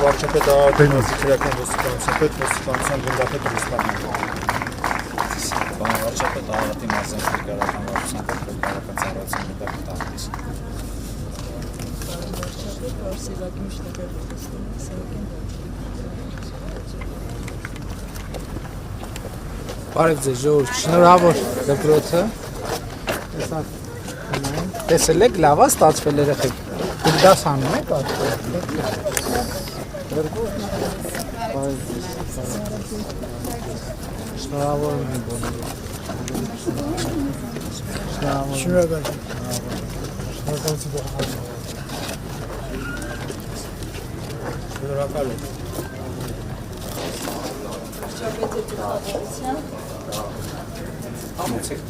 վարչապետ Արտեմոսի ոստիկանության պետ ոստիկանության գնդապետ Ռուստամն։ Բան վարչապետ Արտեմ Մարզանցի գարական վարչության պետական ծառայության գնդապետ Արտեմիս։ Վարչապետ Վարսիլակի մշտական ոստիկանության Բարև ձեզ ժողովուրդ, շնորհավոր դպրոցը։ Տեսել եք, լավ է ստացվել երեխեք։ Դուք դաս անում եք արդյոք։ Շնորհավոր եմ բոլորին։ Շնորհակալ եմ։ վարչապետի գլխավորության Համեցեք։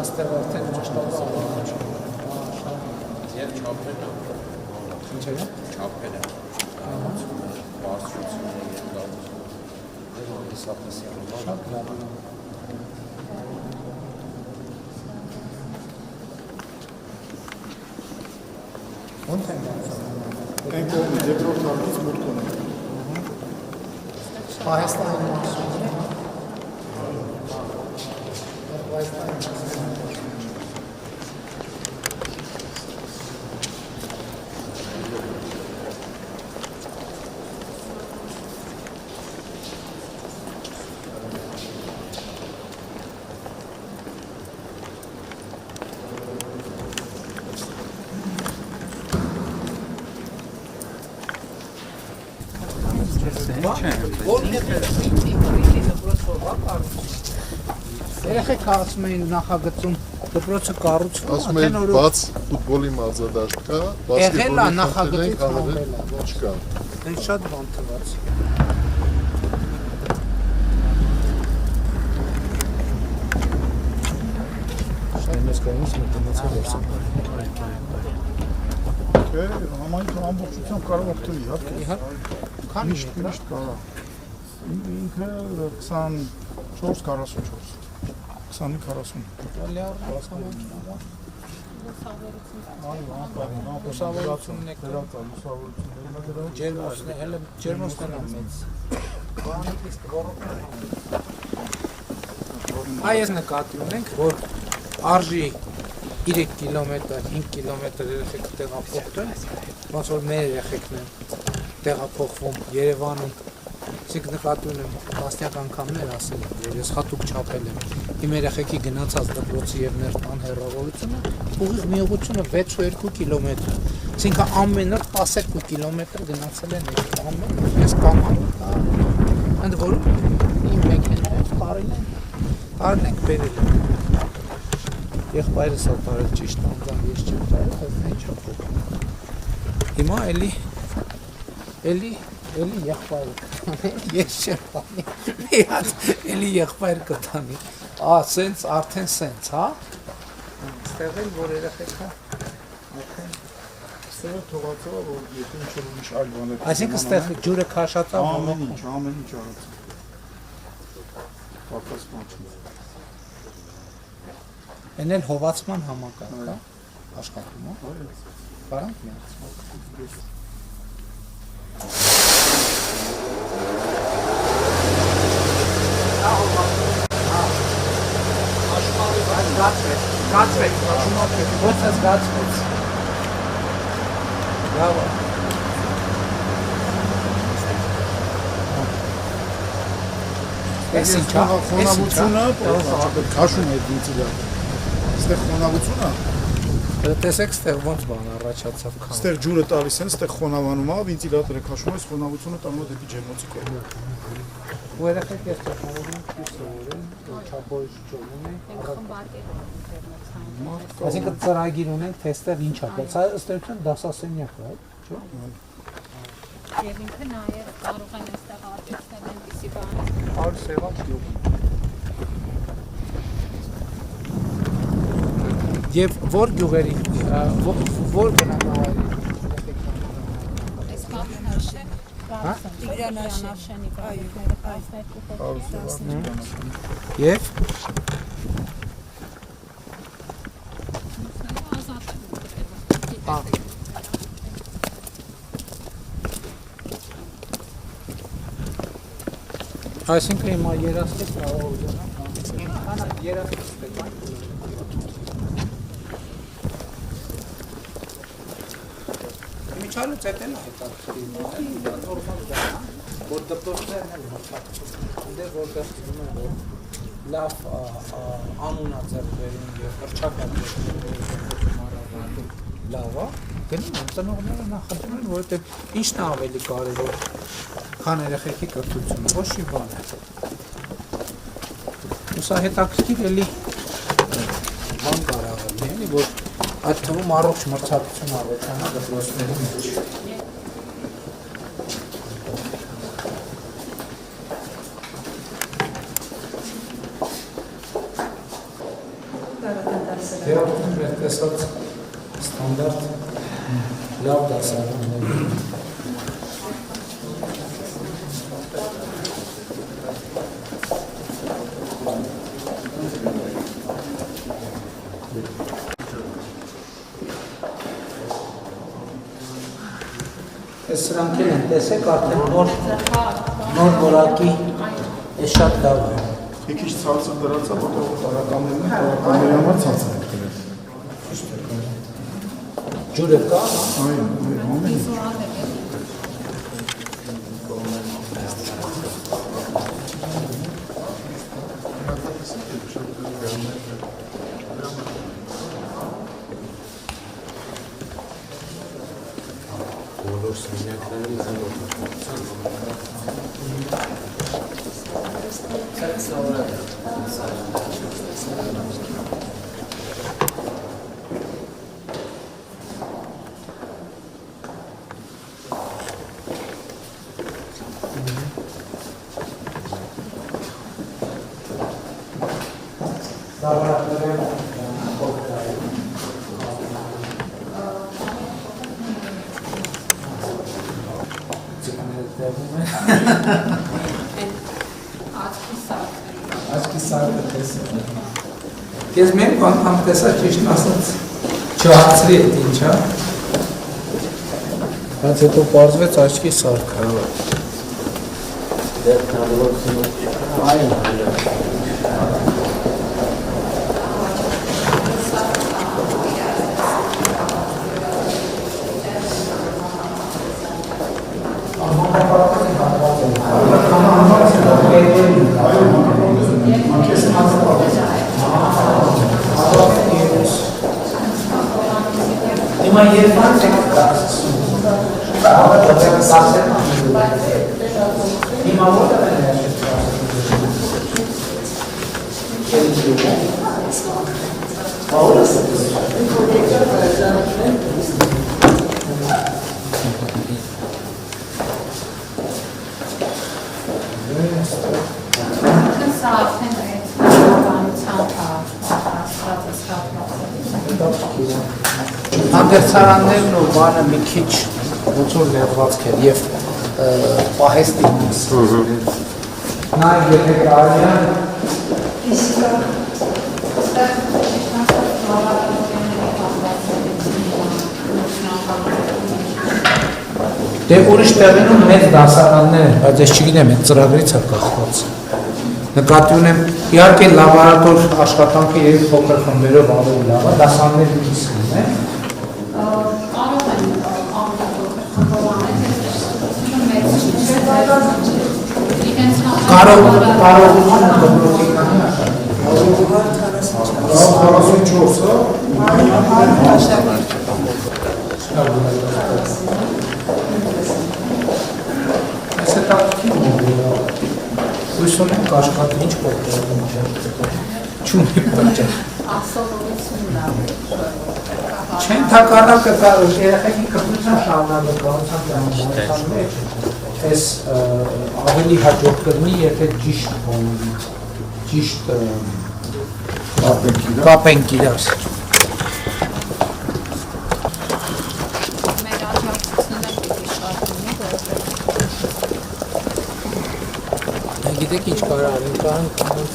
Աստեղ արդեն ճշտով Եվ չափերը։ Ինչեր է։ Չափերը։ Բարձրությունը երկարությունը։ Շատ լավ։ Ոնց են դարձել։ Այն կողմի երկրորդ հարկից մուտք ունի։ Հայաստանի մասում։ Երեխեք ասում էին նախագծում դպրոցը կառուցվում, ասում են բաց ֆուտբոլի մարզադաշտ կա, եղել է նախագծից հանվել է, չկա։ Այն շատ բան թվաց։ Համայնքը ամբողջությամբ կարող օգտվի, իհարկե։ Քանի Միշտ կարա։ Ինքը 24-44, 25-40։ Լուսավորությունն եք ջերմոցն է մեծ։ Այս նկատի ունենք, որ արժի 3 կիլոմետր, 5 կիլոմետր երեխեք տեղափոխվեն, ոնց որ մեր երեխեքն են տեղափոխվում Երևանում, Սիկ նկատի ունեմ տասնյակ անգամներ ասել եմ, որ ես հատուկ չափել եմ իմ երեխեքի գնացած դպրոցի և ներտան հեռավորությունը, ուղիղ միողությունը 6.2 կիլոմետր, այսինքն ամեն օր 12 կիլոմետր գնացել են ամեն օր, ես կամանում, ընդ որում իմ մեքենայով տարել ենք բերել եմ, եղբայրս ա տարել ճիշտ անձամբ ես չեմ տարել, բայց նա ինչ ապով, հիմա էլի եղբայրը կտանի, ես չեմ տանի, մի հատ էլի եղբայր կտանի, սենց, արդեն սենց, հա, ստեղ էլ, որ երեխեքա, արդեն, Ստեղ թողածով, որ եթե ինչ-որ ուրիշ այլ բաներ։ այսինքն ստեղ ջուրը քաշած է, ամեն ինչ արած։ Պակաս բան չի։ Են էլ հովացման համակարգ, հա, աշխատում, հա, բարանք միացում։ Զգացվեց, ոնց է զգացվեց։ Լավ է։ Էս ինչա, Խոնավությունը, քաշում է վենտիլատորը։ Ստեղ խոնավությունը, տեսեք ստեղ ոնց բան առաջացավ քան։ ստեղ ջուրը տալիս են, ստեղ խոնավանում է, վենտիլատորը քաշում է, խոնավությունը տանում է դեպի ջերմոցի կողմը։ Ու երեխեք ես տեխնոլոգիան կիսավորեն, չափորոշ ճոմում է։ Այսինքն ծրագիր ունենք, թե ստեղ ինչ է, բայց ըստ էության դասասենյակ է, չէ՞։ Եվ ինքը նաև կարող են այստեղ արժեքներ այնպիսի բան։ Արս եղավ գյուղ։ Եվ որ գյուղերի որ բնակավայրի Այս կապնաշը Տիգրանաշենի Եվ այսինքն հիմա երասպես կարող ուզենամ քանա երասպես Միջալուց էտեն հետաքրքիր նորմալ դա որ դպրոցներն են հատկացնում որտեղ լավ անունա ձեռքերին եւ հրճական լավ է գնում են ծնողները նախատում են որովհետեւ ինչն է ավելի կարևոր քան երեխեքի կրթությունը ոչ մի բան է Սա հետաքրքիր էլի բան կարող է լինի որ այդ թվում առողջ մրցակցություն ավելանա դպրոցների մեջ Դերակցում մեր տեսած ստանդարտ լավ դասարաններ Ես սրանք են տեսեք արդեն նոր որակի է շատ լավ է Մի քիչ ցածր դրած է, որտեղ տարականներն են, տարականների համար ցածր են դրել։ Ջուրը կա, Այո, ամեն ինչ։ Ես մենք անգամ տեսա ճիշտ ասած չհացրի էդ ինչա բայց հետո պարզվեց աչքի սարք Հիմա երբան չեք կասում, հիմա որտեղ են երբեք Հանդերձարաններն ու բանը մի քիչ ոնց որ ներվածք էր եւ պահեստի Նա եթե կարելի է Դե ուրիշ տեղերում մեծ դասարաններ են, բայց ես չգիտեմ, այդ ծրագրից է կախված։ Նկատի ունեմ, իհարկե լաբորատոր աշխատանքը երբ փոքր խմբերով ավելի լավ է, դասարանները քիչ են։ Կարող են ավելի փոքր խմբով անել, Կարողությունը դպրոցի քանի Այս է տակտին Հույսում ենք աշխատի ինչ պողտերում չունի պրջար Չեն թականակը կարող երեխեքի կպրության շավնալը կարության դրանության մեջ Ես ավելի հաջող կրնի, եթե ճիշտ կապենք իրար գիտեք ինչ կարող են կանոնց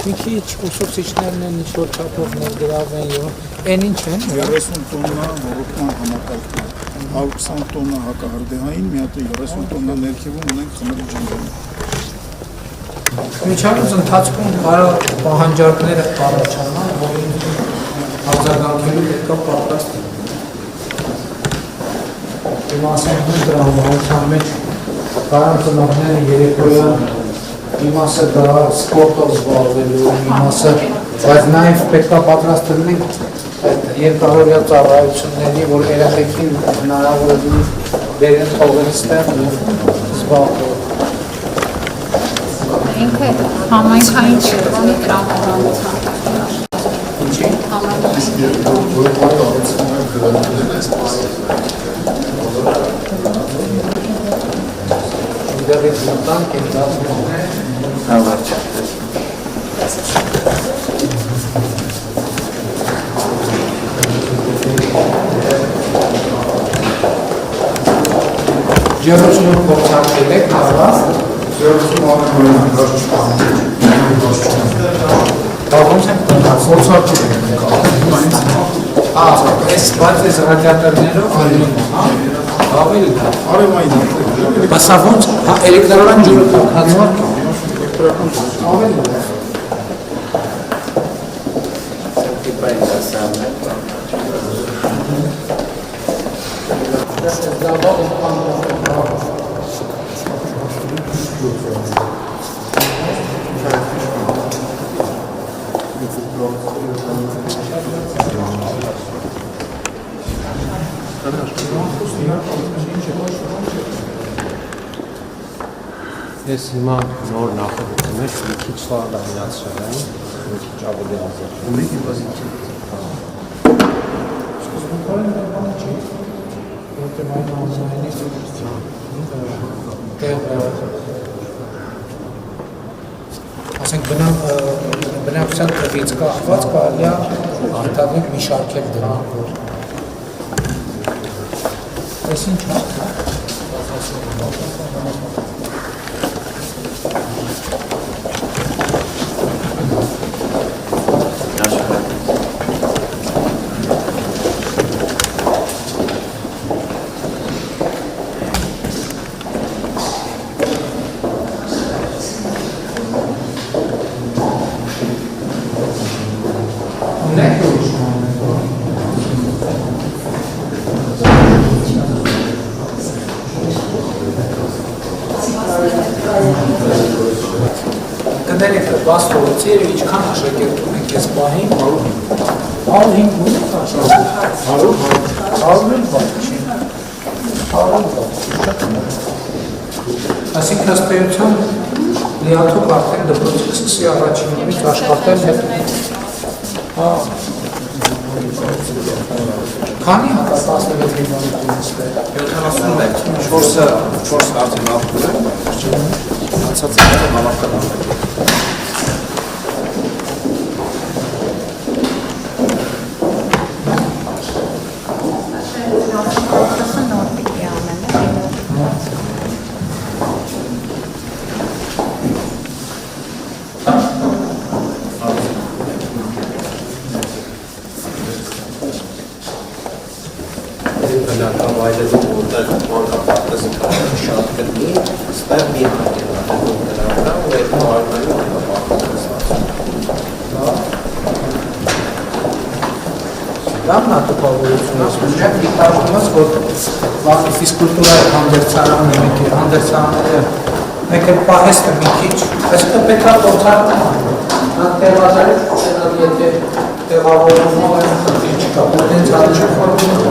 մի քիչ ուսուցիչներն են ինչ որ չափով ներգրավեն եւ այն ինչ են 30 տոննա ռոռոկման համակարգում 120 տոննա հակահարդեհային մի հատ 30 տոննա ներքևում ունենք խմրի ջնջում Միջանոց ընթացքում կարող պահանջարկները առաջանան, որին արձագանքելու պետք է պատրաստ Իմասը դրամայության մեջ կարան ծնողները երեկոյան իմասը դա սպորտով զբաղվելու, իմասը, բայց նաև պետք է պատրաստ լինենք երկարօրյա ծառայությունների, որ երեխեքին հնարավոր է բերեն թողերից տեղ զբաղվող։ Ինքը համայնքային շրջանի տրամադրության Ինչի՞։ Դեռ մտան կենտրոններ հավաք։ Ջերմությունը փոխարկել եք հավաք։ Ջերմությունը Ոնց է փոխարկել եք։ Այս բացի ռադիատորներով ավելի արևային Բայց ոնց էլեկտրական ջուրը փոխանցված ավելի Ես հիմա նոր նախագծում եմ, մի քիչ լայնացրել եմ, մի քիչ ավելի ազատ։ Ասենք բնակության տվից կախված կարելի է ընդհանրապես մի շարք էլ դրան, որ այս ինչ է։ Բաց փողոցերը ինչքան աշակերտ ունենք այս պահին 105 ունենք աշակերտ 100 բաց չի 100 բաց Այսինքն ըստ էության լիաթոք արդեն դպրոցը սկսի առաջինից աշխատել հետ Քանի հատա 16 միլիոնից 76 4 արդեն ապրել է անցած է հավաքական Լավն է տպավորությունը, ասում դիտարկումս, որ ֆիզկուլտուրայի հանդերձարանը մեկ է, հանդերձարանները մեկ էլ պահեստը մի քիչ, այսինքն պետք է փորձարկում նա տեղազարից չենալ, եթե տեղավորումով են խնդիր չկա, որ դենց առաջ է խորվում։